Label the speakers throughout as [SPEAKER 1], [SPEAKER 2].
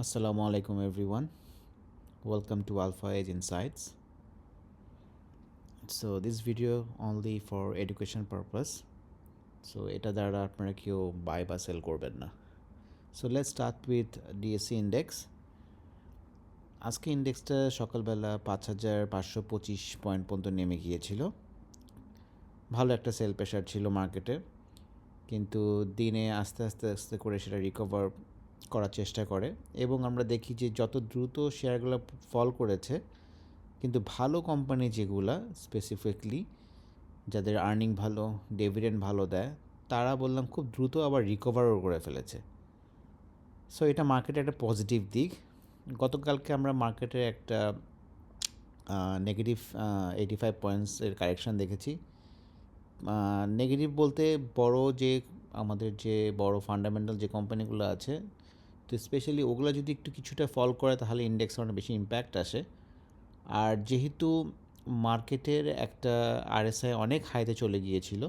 [SPEAKER 1] Assalamu alaikum everyone. Welcome to Alpha Age Insights. So this video only for education purpose. So এটা দ্বারা আপনারা কেউ by বা sell করবেন না. So let's start with DSC index. আজকে ইন্ডেক্সটা সকালবেলা 5,525 পয়েন্ট পর্যন্ত নেমে গিয়েছিল. ভালো একটা সেল প্রেশার ছিল মার্কেটে, কিন্তু দিনে আস্তে আস্তে করে সেটা রিকভার করার চেষ্টা করে এবং আমরা দেখি যে যত দ্রুত শেয়ারগুলো ফল করেছে, কিন্তু ভালো কোম্পানি যেগুলা স্পেসিফিকলি যাদের আর্নিং ভালো, ডিভিডেন্ড ভালো দেয়, তারা বললাম খুব দ্রুত আবার রিকভারও করে ফেলেছে. সো এটা মার্কেটের একটা পজিটিভ দিক. গতকালকে আমরা মার্কেটের একটা নেগেটিভ 85 পয়েন্টসের কারেকশান দেখেছি. নেগেটিভ বলতে আমাদের যে বড় ফান্ডামেন্টাল যে কোম্পানিগুলো আছে, তো স্পেশালি ওগুলো যদি একটু কিছুটা ফল করে তাহলে ইন্ডেক্সে অনেক বেশি ইম্প্যাক্ট আসে. আর যেহেতু মার্কেটের একটা আরএসআই অনেক হাইতে চলে গিয়েছিল,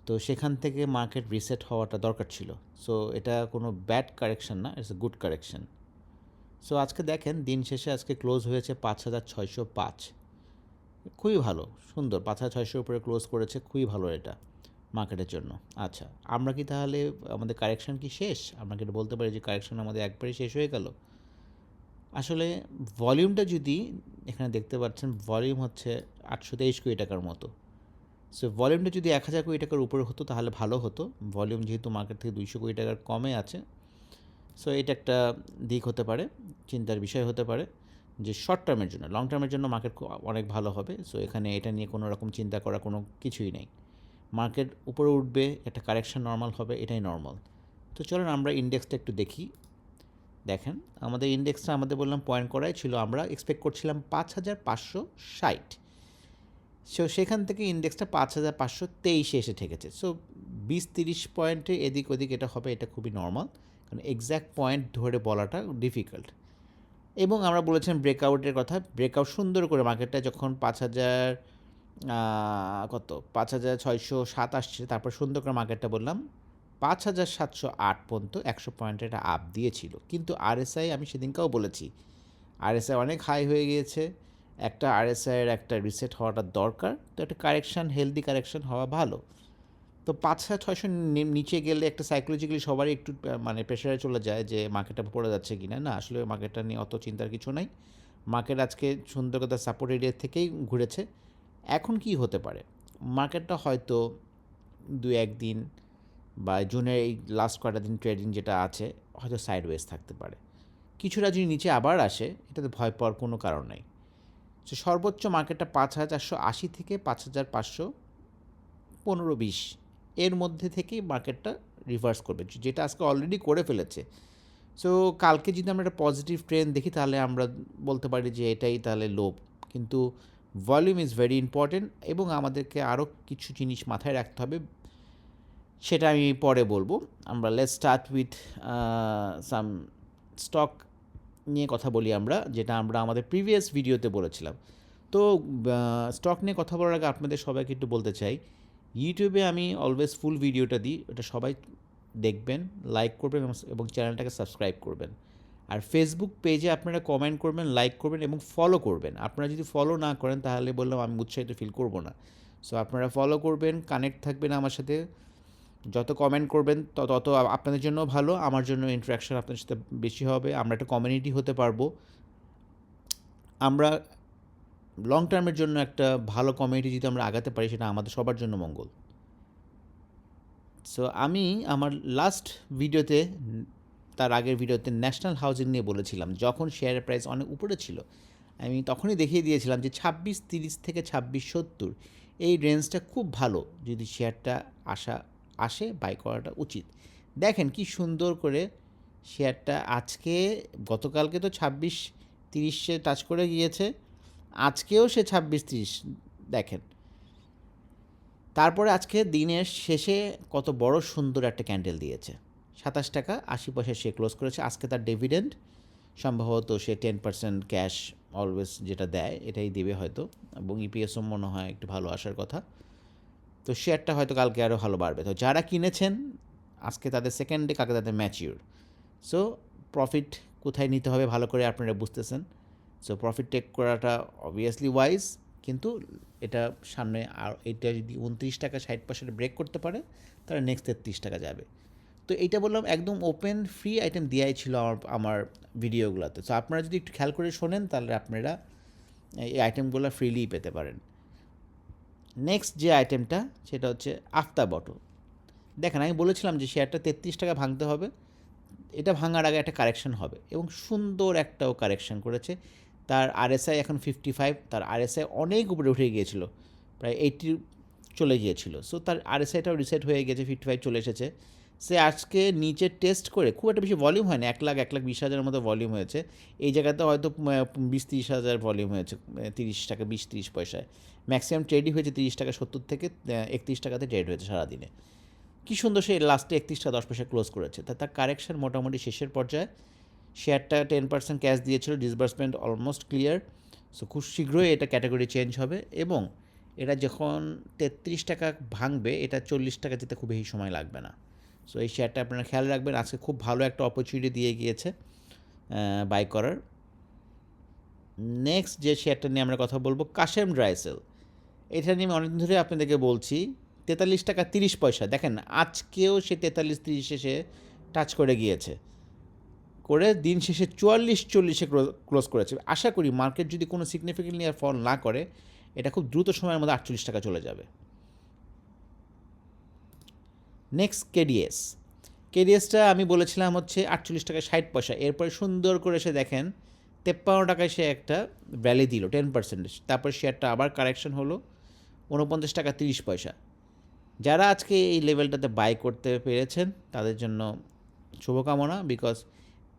[SPEAKER 1] তো সেখান থেকে মার্কেট রিসেট হওয়াটা দরকার ছিল. সো এটা কোনো ব্যাড কারেকশন না, it's a good correction. So আজকে দেখেন দিন শেষে আজকে ক্লোজ হয়েছে 5,605. খুবই ভালো, সুন্দর. 5,600 উপরে ক্লোজ করেছে, খুবই ভালো এটা মার্কেটের জন্য. আচ্ছা, আমরা কি তাহলে আমাদের কারেকশন কি শেষ? আমরা কি এটা বলতে পারি যে কারেকশন আমাদের একবারেই শেষ হয়ে গেল? আসলে ভলিউমটা যদি এখানে দেখতে পাচ্ছেন, ভলিউম হচ্ছে 823 কোটি টাকার মতো. সো ভলিউমটা যদি 1,000 কোটি টাকার উপরে হতো তাহলে ভালো হতো. ভলিউম যেহেতু মার্কেট থেকে 200 কোটি টাকার কমে আছে, সো এটা একটা দিক হতে পারে, চিন্তার বিষয় হতে পারে যে শর্ট টার্মের জন্য. লং টার্মের জন্য মার্কেট অনেক ভালো হবে. সো এখানে এটা নিয়ে কোনো রকম চিন্তা করা কোনো কিছুই নেই. মার্কেট উপরে উঠবে, একটা কারেকশন নর্মাল হবে, এটাই নর্মাল. তো চলুন আমরা ইন্ডেক্সটা একটু দেখি. দেখেন আমাদের ইন্ডেক্সটা আমাদের বললাম পয়েন্ট করাই ছিল, আমরা এক্সপেক্ট করছিলাম 5,560. সো সেখান থেকে ইন্ডেক্সটা 5,523 এসে ঠেকেছে. সো 20-30 পয়েন্টে এদিক ওদিক এটা হবে, এটা খুবই নর্মাল, কারণ এক্স্যাক্ট পয়েন্ট ধরে বলাটা ডিফিকাল্ট. এবং আমরা বলেছিলাম ব্রেকআউটের কথা. ব্রেকআউট সুন্দর করে মার্কেটটা যখন 5,607 আসছে, তারপর সুন্দর করে মার্কেটটা বললাম 5,708 পর্যন্ত 100 পয়েন্টের একটা আপ দিয়েছিল. কিন্তু আরএসআই, আমি সেদিনকেও বলেছি, আরএসআই অনেক হাই হয়ে গিয়েছে. একটা আরএসআইয়ের একটা রিসেট হওয়াটা দরকার. তো একটা কারেকশান, হেলদি কারেকশান হওয়া ভালো. তো 5,600 নিচে গেলে একটা সাইকোলজিক্যালি সবারই একটু মানে প্রেশারে চলে যায় যে মার্কেটটা পড়ে যাচ্ছে কি না. না, আসলে মার্কেটটা নিয়ে অত চিন্তার কিছু নাই. মার্কেট আজকে সুন্দর কথা সাপোর্ট এরিয়া থেকেই ঘুরেছে. এখন কি হতে পারে, মার্কেটটা হয়তো 2-1 দিন বা জুনের এই লাস্ট কয়টা দিন ট্রেডিং যেটা আছে, হয়তো সাইডওয়েজ থাকতে পারে. কিছুটা যদি নিচে আবার আসে, এটাতে ভয় পাওয়ার কোনো কারণ নেই. তো সর্বোচ্চ মার্কেটটা 5,480 থেকে 5,415-20 এর মধ্যে থেকেই মার্কেটটা রিভার্স করবে, যেটা আজকে অলরেডি করে ফেলেছে. সো কালকে যদি আমরা একটা পজিটিভ ট্রেন্ড দেখি তাহলে আমরা বলতে পারি যে এটাই তাহলে লো. কিন্তু ভলিউম ইজ ভেরি ইম্পর্টেন্ট এবং আমাদেরকে আরও কিছু জিনিস মাথায় রাখতে হবে, সেটা আমি পরে বলবো. আমরা let's start with some stock নিয়ে কথা বলি আমরা, যেটা আমরা আমাদের প্রিভিয়াস ভিডিওতে বলেছিলাম. তো স্টক নিয়ে কথা বলার আগে আপনাদের সবাইকে একটু বলতে চাই, ইউটিউবে আমি অলওয়েজ ফুল ভিডিওটা দিই, ওটা সবাই দেখবেন, লাইক করবেন এবং চ্যানেলটাকে সাবস্ক্রাইব করবেন. আর ফেসবুক পেজে আপনারা কমেন্ট করবেন, লাইক করবেন এবং ফলো করবেন. আপনারা যদি ফলো না করেন তাহলে বললাম আমি উৎসাহিত ফিল করবো না. সো আপনারা ফলো করবেন, কানেক্ট থাকবেন আমার সাথে. যত কমেন্ট করবেন তত আপনাদের জন্য ভালো, আমার জন্য ইন্টারাকশন আপনাদের সাথে বেশি হবে, আমরা একটা কমিউনিটি হতে পারবো. আমরা লং টার্মের জন্য একটা ভালো কমিউনিটি যদি আমরা আগাতে পারি, সেটা আমাদের সবার জন্য মঙ্গল. সো আমি আমার লাস্ট ভিডিওতে, তার আগের ভিডিওতে ন্যাশনাল হাউজিং নিয়ে বলেছিলাম, যখন শেয়ারের প্রাইস অনেক উপরে ছিল, আমি তখনই দেখিয়ে দিয়েছিলাম যে 2630 থেকে 2670 এই রেঞ্জটা খুব ভালো. যদি শেয়ারটা আসে বাই করাটা উচিত. দেখেন কি সুন্দর করে শেয়ারটা আজকে, গতকালকে তো 2630 টাচ করে গিয়েছে, আজকেও সে 2630. দেখেন তারপরে আজকে দিনের শেষে কত বড় সুন্দর একটা ক্যান্ডেল দিয়েছে. 27 টাকা 80 পয়সা সে ক্লোজ করেছে. আজকে তার ডিভিডেন্ড সম্ভবত সে 10% ক্যাশ অলওয়েজ যেটা দেয় এটাই দেবে হয়তো, এবং ইপিএসও মনে হয় একটু ভালো আসার কথা. তো শেয়ারটা হয়তো কালকে আরও ভালো বাড়বে. তো যারা কিনেছেন আজকে তাদের সেকেন্ড ডে, কালকে তাদের ম্যাচিউর. সো প্রফিট কোথায় নিতে হবে ভালো করে আপনারা বুঝতেছেন। সো প্রফিট টেক করাটা অবভিয়াসলি ওয়াইজ, কিন্তু এটা সামনে আর এটা যদি 29 টাকা 60 পয়সাটা ব্রেক করতে পারে তাহলে নেক্সট 33 টাকা যাবে। তো এইটা বললাম একদম ওপেন ফ্রি আইটেম দেওয়াই ছিল আমার ভিডিওগুলোতে। সো আপনারা যদি একটু খেয়াল করে শোনেন তাহলে আপনারা এই আইটেমগুলো ফ্রিলি পেতে পারেন। নেক্সট যে আইটেমটা সেটা হচ্ছে আফতাবটো। দেখেন আমি বলেছিলাম যে শেয়ারটা 33 টাকা ভাঙতে হবে, এটা ভাঙার আগে একটা কারেকশন হবে এবং সুন্দর একটাও কারেকশন করেছে। তার আরএসআই এখন 55, তার আরএসআই অনেক উপরে উঠে গিয়েছিল, প্রায় 80 চলে গিয়েছিল। সো তার আরএসআইটাও রিসেট হয়ে গেছে, 55 চলে এসেছে। সে আজকে নিচে টেস্ট করে খুব একটা বেশি ভলিউম হয় না, 1,20,000 মতো ভলিউম হয়েছে। এই জায়গাতে হয়তো 20-30 হাজার ভলিউম হয়েছে, 30 টাকা 20-30 পয়সায়। ম্যাক্সিমাম ট্রেডই হয়েছে 30 টাকা 70 থেকে 31 টাকাতে ট্রেড হয়েছে সারাদিনে। কী সুন্দর সে লাস্টে 31 টাকা 10 পয়সা ক্লোজ করেছে। তার কারেকশন মোটামুটি শেষের পর্যায়ে। শেয়ারটা 10% ক্যাশ দিয়েছিল, ডিসবার্সমেন্ট অলমোস্ট ক্লিয়ার। সো খুব শীঘ্রই এটা ক্যাটাগরি চেঞ্জ হবে এবং এটা যখন 33 টাকা ভাঙবে এটা 40 টাকা যেতে খুব বেশি সময় লাগবে না। সো এই শেয়ারটা আপনারা খেয়াল রাখবেন, আজকে খুব ভালো একটা অপরচুনিটি দিয়ে গিয়েছে বাই করার। নেক্সট যে শেয়ারটা নিয়ে আমরা কথা বলবো কাশেম ড্রাইসেল। এটা নিয়ে আমি অনেকদিন ধরে আপনাদেরকে বলছি, 43 টাকা 30 পয়সা। দেখেন আজকেও সে 43-30 সে টাচ করে গিয়েছে, করে দিন শেষে 44-40-এ ক্লোজ করেছে। আশা করি মার্কেট যদি কোনো সিগনিফিকেন্টলি আর ফল না করে এটা খুব দ্রুত সময়ের মধ্যে 48 টাকা চলে যাবে। নেক্সট কেডিএসটা আমি বলেছিলাম হচ্ছে 48 টাকা 60 পয়সা। এরপরে সুন্দর করে সে দেখেন 53 টাকায় সে একটা ভ্যালি দিল 10%। তারপর শেয়ারটা আবার কারেকশন হলো 49 টাকা 30 পয়সা। যারা আজকে এই লেভেলটাতে বাই করতে পেরেছেন তাদের জন্য শুভকামনা, বিকজ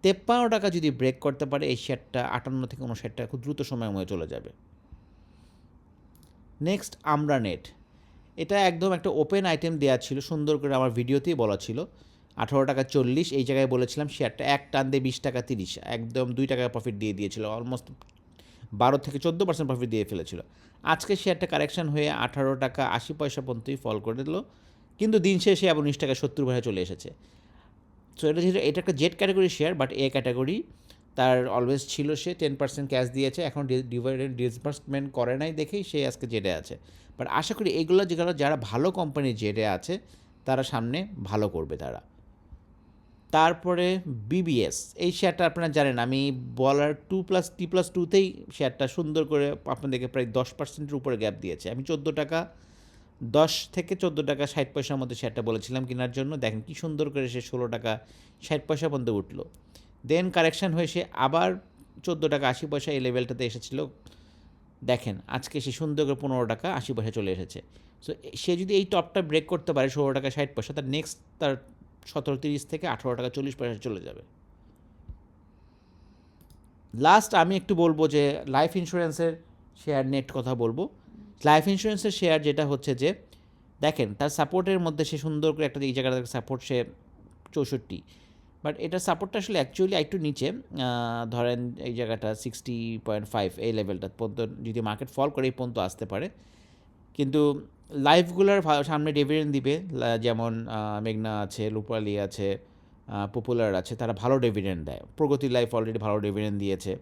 [SPEAKER 1] 53 টাকা যদি ব্রেক করতে পারে এই শেয়ারটা 58 থেকে 59 টাকা খুব দ্রুত সময়ের মধ্যে চলে যাবে। নেক্সট আমরা নেট, এটা একদম একটা ওপেন আইটেম দেওয়া ছিল, সুন্দর করে আমার ভিডিওতেই বলা ছিল 18 টাকা 40। এই জায়গায় বলেছিলাম শেয়ারটা এক টান দিয়ে 20 টাকা 30, একদম 2 টাকা প্রফিট দিয়ে দিয়েছিল, অলমোস্ট 12 থেকে 14% প্রফিট দিয়ে ফেলেছিল। আজকে শেয়ারটা কারেকশন হয়ে 18 টাকা 80 পয়সা পর্যন্তই ফল করে দিল, কিন্তু দিন শেষে আবার 19 টাকা 70 পয়সা চলে এসেছে। সো এটা যেহেতু এটা একটা Z category share, but A category তার অলওয়েজ ছিল, সে 10% ক্যাশ দিয়েছে, এখন ডিভিডেন্ড ডিসবার্সমেন্ট করে নাই দেখেই সে আজকে জেডে আছে। বাট আশা করি যেগুলো যারা ভালো কোম্পানি জেডে আছে তারা সামনে ভালো করবে তারা। তারপরে বিবিএস, এই শেয়ারটা আপনারা জানেন আমি বলার T+2তেই শেয়ারটা সুন্দর করে আপনাদেরকে প্রায় 10%-এর উপরে গ্যাপ দিয়েছে। আমি 14 টাকা 10 থেকে 14 টাকা 60 পয়সার মধ্যে শেয়ারটা বলেছিলাম কেনার জন্য। দেখেন কি সুন্দর করে সে 16 টাকা 60 পয়সা পর্যন্ত উঠলো, দেন কারেকশান হয়ে সে আবার 14 টাকা 80 পয়সা এই লেভেলটাতে এসেছিল। দেখেন আজকে সে সুন্দর করে 15 টাকা 80 পয়সা চলে এসেছে। সো সে যদি এই টপটা ব্রেক করতে পারে 16 টাকা 60 পয়সা, তার নেক্সট তার 17.30 থেকে 18 টাকা 40 পয়সা চলে যাবে। লাস্ট আমি একটু বলবো যে লাইফ ইন্স্যুরেন্সের শেয়ার নেট কথা বলবো। লাইফ ইন্স্যুরেন্সের শেয়ার যেটা হচ্ছে যে দেখেন তার সাপোর্টের মধ্যে সে সুন্দর করে একটা এই জায়গাটা সাপোর্ট সে 64, বাট এটা সাপোর্টটা আসলে অ্যাকচুয়ালি একটু নিচে, ধরেন এই জায়গাটা 60.5 এই লেভেলটা পর্যন্ত যদি মার্কেট ফল করে এই পর্যন্ত আসতে পারে। কিন্তু লাইফগুলোর সামনে ডিভিডেন্ড দিবে, যেমন মেঘনা আছে, রূপালী আছে, পপুলার আছে, তারা ভালো ডিভিডেন্ড দেয়। প্রগতি লাইফ অলরেডি ভালো ডিভিডেন্ড দিয়েছে,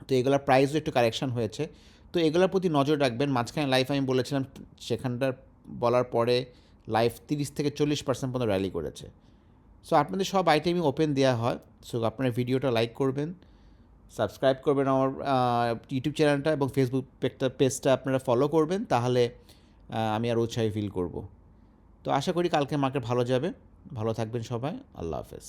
[SPEAKER 1] তো এগুলোর প্রাইসও একটু কারেকশন হয়েছে, তো এগুলোর প্রতি নজর রাখবেন। মাঝখানে লাইফ আমি বলেছিলাম, সেখানটার বলার পরে লাইফ 30 থেকে 40% পর্যন্ত র্যালি করেছে। সো আপনাদের সব আইটেমই ওপেন দেওয়া হয়। সো আপনারা ভিডিওটা লাইক করবেন, সাবস্ক্রাইব করবেন আমার ইউটিউব চ্যানেলটা, এবং ফেসবুক পেজটা আপনারা ফলো করবেন, তাহলে আমি আর উৎসাহী ফিল করব। তো আশা করি কালকে মার্কেট ভালো যাবে। ভালো থাকবেন সবাই, আল্লাহ হাফেজ।